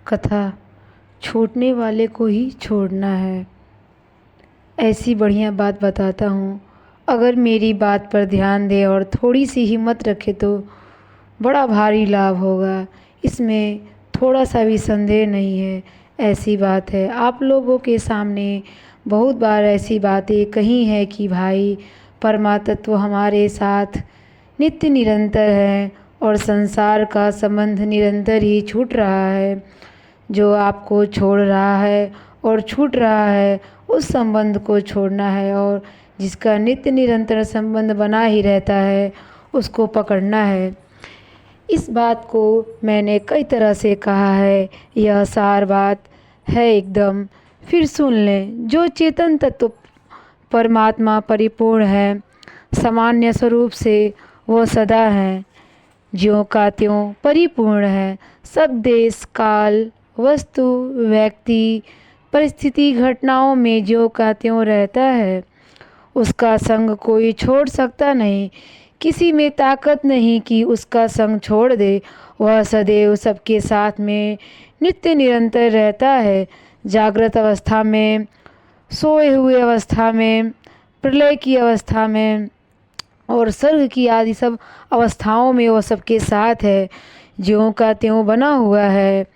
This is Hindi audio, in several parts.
कथा छूटने वाले को ही छोड़ना है। ऐसी बढ़िया बात बताता हूँ, अगर मेरी बात पर ध्यान दे और थोड़ी सी हिम्मत रखे तो बड़ा भारी लाभ होगा। इसमें थोड़ा सा भी संदेह नहीं है। ऐसी बात है, आप लोगों के सामने बहुत बार ऐसी बातें कही हैं कि भाई परमात्म हमारे साथ नित्य निरंतर है और संसार का संबंध निरंतर ही छूट रहा है। जो आपको छोड़ रहा है और छूट रहा है उस संबंध को छोड़ना है, और जिसका नित्य निरंतर संबंध बना ही रहता है उसको पकड़ना है। इस बात को मैंने कई तरह से कहा है, यह सार बात है एकदम। फिर सुन लें, जो चेतन तत्व परमात्मा परिपूर्ण है, सामान्य स्वरूप से वह सदा है, ज्यों का त्यों परिपूर्ण है। सब देश काल वस्तु व्यक्ति परिस्थिति घटनाओं में ज्यों का त्यों रहता है। उसका संग कोई छोड़ सकता नहीं, किसी में ताकत नहीं कि उसका संग छोड़ दे। वह सदैव सबके साथ में नित्य निरंतर रहता है। जागृत अवस्था में, सोए हुए अवस्था में, प्रलय की अवस्था में और स्वर्ग की आदि सब अवस्थाओं में वह सबके साथ है, ज्यों का त्यों बना हुआ है।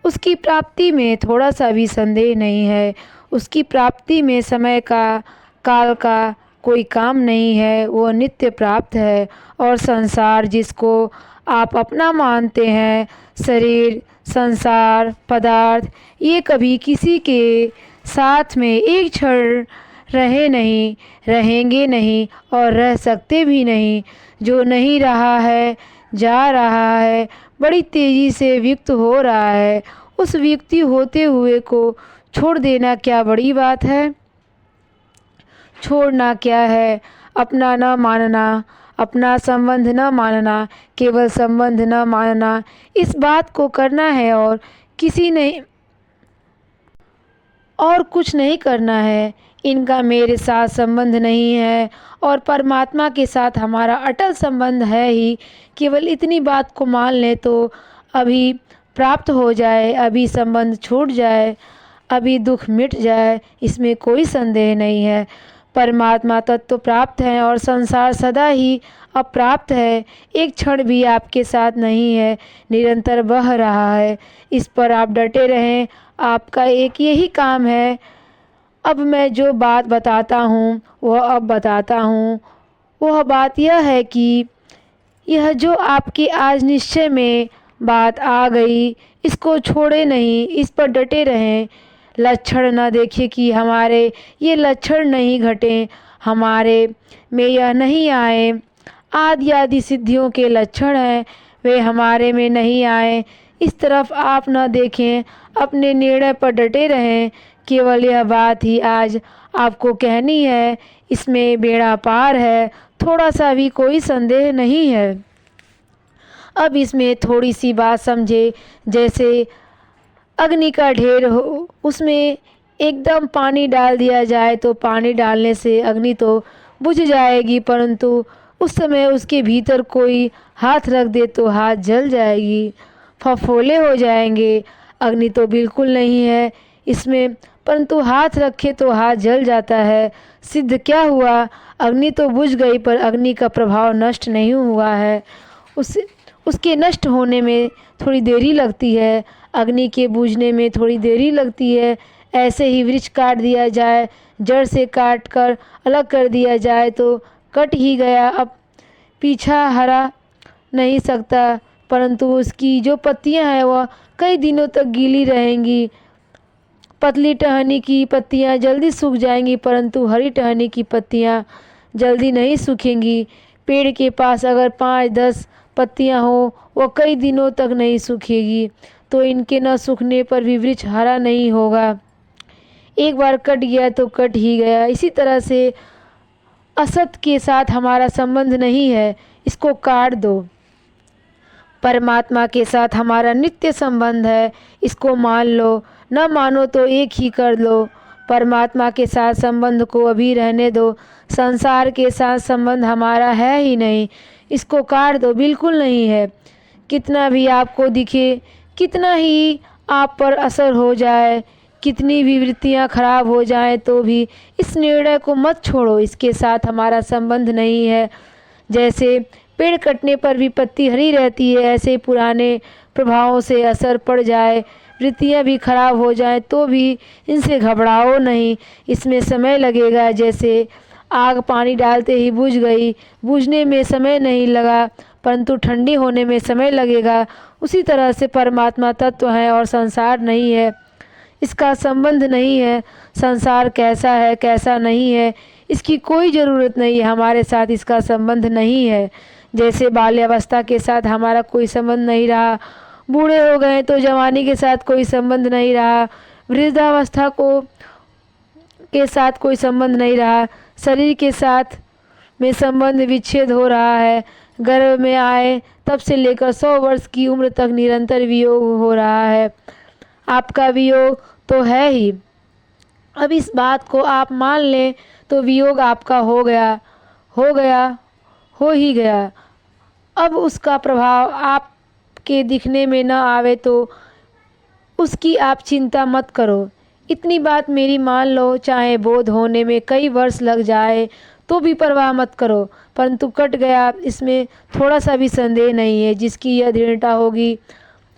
उसकी प्राप्ति में थोड़ा सा भी संदेह नहीं है। उसकी प्राप्ति में समय का काल का कोई काम नहीं है, वो नित्य प्राप्त है। और संसार जिसको आप अपना मानते हैं, शरीर संसार पदार्थ, ये कभी किसी के साथ में एक क्षण रहे नहीं, रहेंगे नहीं और रह सकते भी नहीं। जो नहीं रहा है, जा रहा है, बड़ी तेज़ी से वियुक्त हो रहा है, उस वियुक्ति होते हुए को छोड़ देना क्या बड़ी बात है? छोड़ना क्या है? अपना न मानना, अपना संबंध न मानना, केवल संबंध न मानना, इस बात को करना है और किसी नहीं और कुछ नहीं करना है। इनका मेरे साथ संबंध नहीं है और परमात्मा के साथ हमारा अटल संबंध है ही। केवल इतनी बात को मान ले तो अभी प्राप्त हो जाए, अभी संबंध छूट जाए, अभी दुख मिट जाए, इसमें कोई संदेह नहीं है। परमात्मा तत्व प्राप्त है और संसार सदा ही अप्राप्त है, एक क्षण भी आपके साथ नहीं है, निरंतर बह रहा है। इस पर आप डटे रहें, आपका एक यही काम है। अब मैं जो बात बताता हूँ वह अब बताता हूँ। वह बात यह है कि यह जो आपके आज निश्चय में बात आ गई, इसको छोड़े नहीं, इस पर डटे रहें। लक्षण न देखे कि हमारे ये लक्षण नहीं घटे, हमारे में यह नहीं आए। आदि आदि सिद्धियों के लक्षण हैं, वे हमारे में नहीं आए। इस तरफ आप न देखें, अपने निर्णय पर डटे रहें। केवल यह बात ही आज आपको कहनी है, इसमें बेड़ा पार है, थोड़ा सा भी कोई संदेह नहीं है। अब इसमें थोड़ी सी बात समझे, जैसे अग्नि का ढेर हो, उसमें एकदम पानी डाल दिया जाए तो पानी डालने से अग्नि तो बुझ जाएगी, परंतु उस समय उसके भीतर कोई हाथ रख दे तो हाथ जल जाएगी, फफोले हो जाएंगे। अग्नि तो बिल्कुल नहीं है इसमें, परंतु हाथ रखे तो हाथ जल जाता है। सिद्ध क्या हुआ? अग्नि तो बुझ गई पर अग्नि का प्रभाव नष्ट नहीं हुआ है। उसके नष्ट होने में थोड़ी देरी लगती है, अग्नि के बूझने में थोड़ी देरी लगती है। ऐसे ही वृक्ष काट दिया जाए, जड़ से काट कर अलग कर दिया जाए तो कट ही गया, अब पीछा हरा नहीं सकता, परंतु उसकी जो पत्तियां हैं वह कई दिनों तक गीली रहेंगी। पतली टहनी की पत्तियां जल्दी सूख जाएंगी, परंतु हरी टहनी की पत्तियां जल्दी नहीं सूखेंगी। पेड़ के पास अगर 5-10 पत्तियां हो, वह कई दिनों तक नहीं सूखेगी, तो इनके न सूखने पर भी वृक्ष हरा नहीं होगा। एक बार कट गया तो कट ही गया। इसी तरह से असत के साथ हमारा संबंध नहीं है, इसको काट दो। परमात्मा के साथ हमारा नित्य संबंध है, इसको मान लो, न मानो तो एक ही कर लो। परमात्मा के साथ संबंध को अभी रहने दो। संसार के साथ संबंध हमारा है ही नहीं, इसको काट दो, बिल्कुल नहीं है। कितना भी आपको दिखे, कितना ही आप पर असर हो जाए, कितनी भी वृत्तियाँ खराब हो जाएं तो भी इस निर्णय को मत छोड़ो, इसके साथ हमारा संबंध नहीं है। जैसे पेड़ कटने पर भी पत्ती हरी रहती है, ऐसे पुराने प्रभावों से असर पड़ जाए, वृत्तियाँ भी खराब हो जाएं तो भी इनसे घबराओ नहीं, इसमें समय लगेगा। जैसे आग पानी डालते ही बुझ गई, बुझने में समय नहीं लगा परंतु ठंडी होने में समय लगेगा। उसी तरह से परमात्मा तत्व है और संसार नहीं है, इसका संबंध नहीं है। संसार कैसा है कैसा नहीं है इसकी कोई ज़रूरत नहीं है, हमारे साथ इसका संबंध नहीं है। जैसे बाल्यावस्था के साथ हमारा कोई संबंध नहीं रहा, बूढ़े हो गए तो जवानी के साथ कोई संबंध नहीं रहा, वृद्धावस्था को के साथ कोई संबंध नहीं रहा, शरीर के साथ में संबंध विच्छेद हो रहा है। गर्भ में आए तब से लेकर 100 वर्ष की उम्र तक निरंतर वियोग हो रहा है। आपका वियोग तो है ही, अब इस बात को आप मान लें तो वियोग आपका हो गया, हो ही गया। अब उसका प्रभाव आपके दिखने में न आवे तो उसकी आप चिंता मत करो। इतनी बात मेरी मान लो, चाहे बोध होने में कई वर्ष लग जाए तो भी परवाह मत करो, परंतु कट गया इसमें थोड़ा सा भी संदेह नहीं है। जिसकी यह दृढ़ता होगी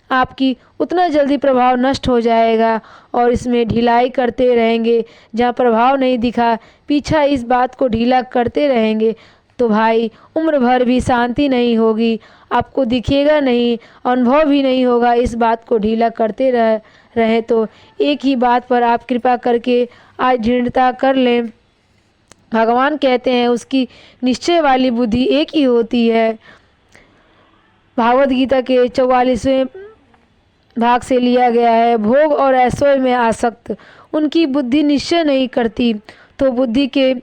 आपकी उतना जल्दी प्रभाव नष्ट हो जाएगा और इसमें ढिलाई करते रहेंगे। जहाँ प्रभाव नहीं दिखा पीछा इस बात को ढीला करते रहेंगे तो भाई उम्र भर भी शांति नहीं होगी, आपको दिखेगा नहीं, अनुभव भी नहीं होगा। इस बात को ढीला करते रहे तो एक ही बात पर आप कृपा करके आज दृढ़ता कर लें। भगवान कहते हैं उसकी निश्चय वाली बुद्धि एक ही होती है। भागवत गीता के 44वें भाग से लिया गया है। भोग और ऐश्वर्य में आसक्त उनकी बुद्धि निश्चय नहीं करती, तो बुद्धि के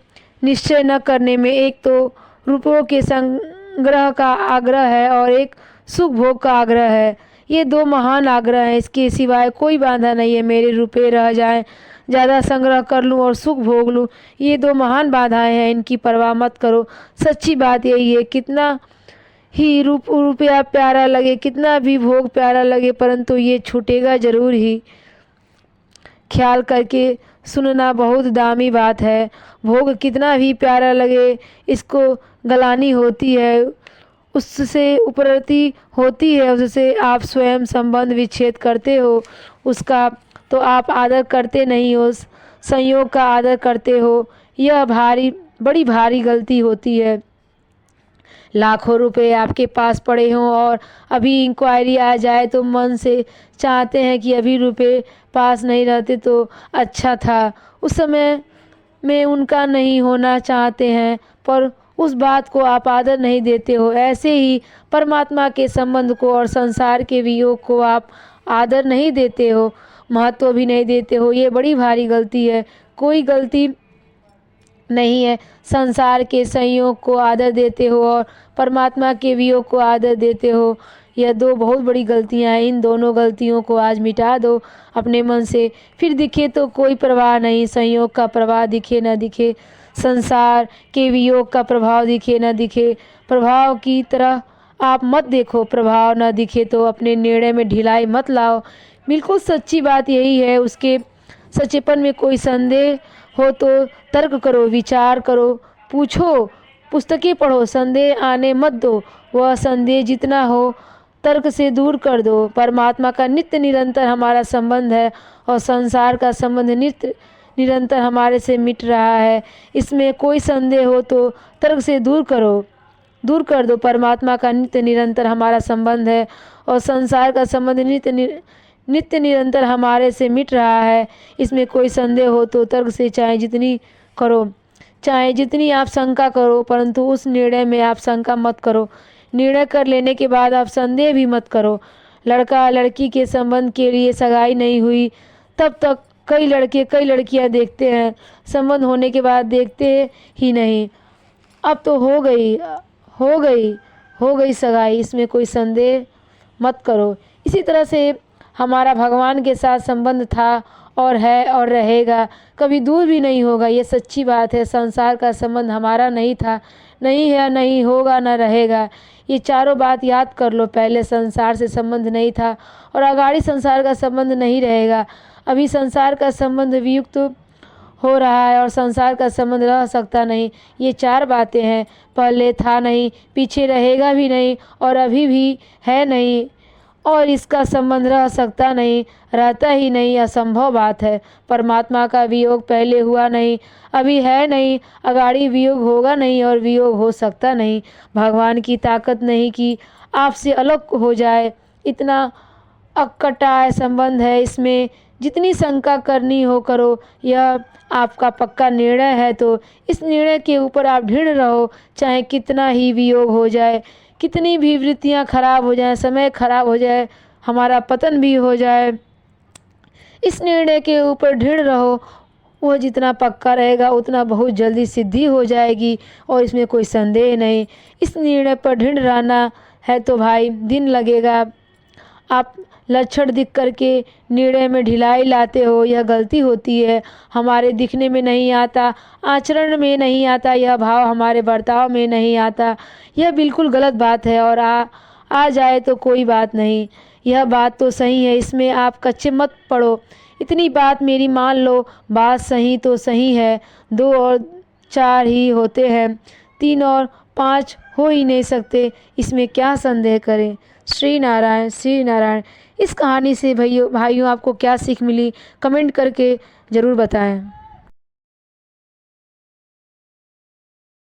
निश्चय न करने में एक तो रूपों के संग्रह का आग्रह है और एक सुख भोग का आग्रह है। ये दो महान आग्रह हैं, इसके सिवाय कोई बाधा नहीं है। मेरे रुपए रह जाएं, ज़्यादा संग्रह कर लूं और सुख भोग लूं, ये दो महान बाधाएं हैं, इनकी परवाह मत करो। सच्ची बात यही है, कितना ही रुपया प्यारा लगे, कितना भी भोग प्यारा लगे, परंतु ये छूटेगा जरूर ही। ख्याल करके सुनना बहुत दामी बात है। भोग कितना भी प्यारा लगे, इसको गलानी होती है, उससे उपरती होती है, उससे आप स्वयं संबंध विच्छेद करते हो। उसका तो आप आदर करते नहीं हो, संयोग का आदर करते हो। यह बड़ी भारी गलती होती है। लाखों रुपए आपके पास पड़े हों और अभी इंक्वायरी आ जाए तो मन से चाहते हैं कि अभी रुपए पास नहीं रहते तो अच्छा था, उस समय में उनका नहीं होना चाहते हैं, पर उस बात को आप आदर नहीं देते हो। ऐसे ही परमात्मा के संबंध को और संसार के वियोग को आप आदर नहीं देते हो, महत्व भी नहीं देते हो। ये बड़ी भारी गलती है। कोई गलती नहीं है, संसार के संयोग को आदर देते हो और परमात्मा के वियोग को आदर देते हो। यह दो बहुत बड़ी गलतियां हैं। इन दोनों गलतियों को आज मिटा दो अपने मन से, फिर दिखे तो कोई प्रभाव नहीं। संयोग का प्रभाव दिखे न दिखे, संसार के वियोग का प्रभाव दिखे न दिखे, प्रभाव की तरह आप मत देखो। प्रभाव न दिखे तो अपने निर्णय में ढिलाई मत लाओ। बिल्कुल सच्ची बात यही है। उसके सच्चेपन में कोई संदेह हो तो तर्क करो, विचार करो, पूछो, पुस्तकें पढ़ो, संदेह आने मत दो। वह संदेह जितना हो तर्क से दूर कर दो। परमात्मा का नित्य निरंतर हमारा संबंध है और संसार का संबंध नित्य निरंतर हमारे से मिट रहा है। इसमें कोई संदेह हो तो तर्क से दूर कर दो। परमात्मा का नित्य निरंतर हमारा संबंध है और संसार का संबंध नित्य निरंतर हमारे से मिट रहा है। इसमें कोई संदेह हो तो तर्क से चाहे जितनी आप शंका करो, परंतु उस निर्णय में आप शंका मत करो। निर्णय कर लेने के बाद आप संदेह भी मत करो। लड़का लड़की के संबंध के लिए सगाई नहीं हुई तब तक कई लड़के कई लड़कियां देखते हैं, संबंध होने के बाद देखते ही नहीं। अब तो हो गई सगाई, इसमें कोई संदेह मत करो। इसी तरह से हमारा भगवान के साथ संबंध था और है और रहेगा, कभी दूर भी नहीं होगा। ये सच्ची बात है। संसार का संबंध हमारा नहीं था, नहीं है, नहीं होगा, ना रहेगा। ये चारों बात याद कर लो। पहले संसार से संबंध नहीं था और आगाड़ी संसार का संबंध नहीं रहेगा। अभी संसार का संबंध वियुक्त हो रहा है और संसार का संबंध रह सकता नहीं। ये चार बातें हैं। पहले था नहीं, पीछे रहेगा भी नहीं और अभी भी है नहीं, और इसका संबंध रह सकता नहीं, रहता ही नहीं, असंभव बात है। परमात्मा का वियोग पहले हुआ नहीं, अभी है नहीं, अगाड़ी वियोग होगा नहीं और वियोग हो सकता नहीं। भगवान की ताकत नहीं कि आपसे अलग हो जाए। इतना अकटाय संबंध है, इसमें जितनी शंका करनी हो करो। यह आपका पक्का निर्णय है तो इस निर्णय के ऊपर आप दृढ़ रहो। चाहे कितना ही वियोग हो जाए, कितनी भी वृत्तियां खराब हो जाए, समय खराब हो जाए, हमारा पतन भी हो जाए, इस निर्णय के ऊपर दृढ़ रहो। वो जितना पक्का रहेगा उतना बहुत जल्दी सिद्धि हो जाएगी और इसमें कोई संदेह नहीं। इस निर्णय पर दृढ़ रहना है तो भाई दिन लगेगा। आप लक्षण दिख करके निर्णय में ढिलाई लाते हो, यह गलती होती है। हमारे दिखने में नहीं आता, आचरण में नहीं आता, यह भाव हमारे बर्ताव में नहीं आता, यह बिल्कुल गलत बात है। और आ जाए तो कोई बात नहीं, यह बात तो सही है, इसमें आप कच्चे मत पड़ो। इतनी बात मेरी मान लो, बात सही तो सही है। 2 और 4 ही होते हैं, 3 और 5 हो ही नहीं सकते, इसमें क्या संदेह करें। श्री नारायण, श्री नारायण। इस कहानी से भाइयों आपको क्या सीख मिली, कमेंट करके ज़रूर बताएं।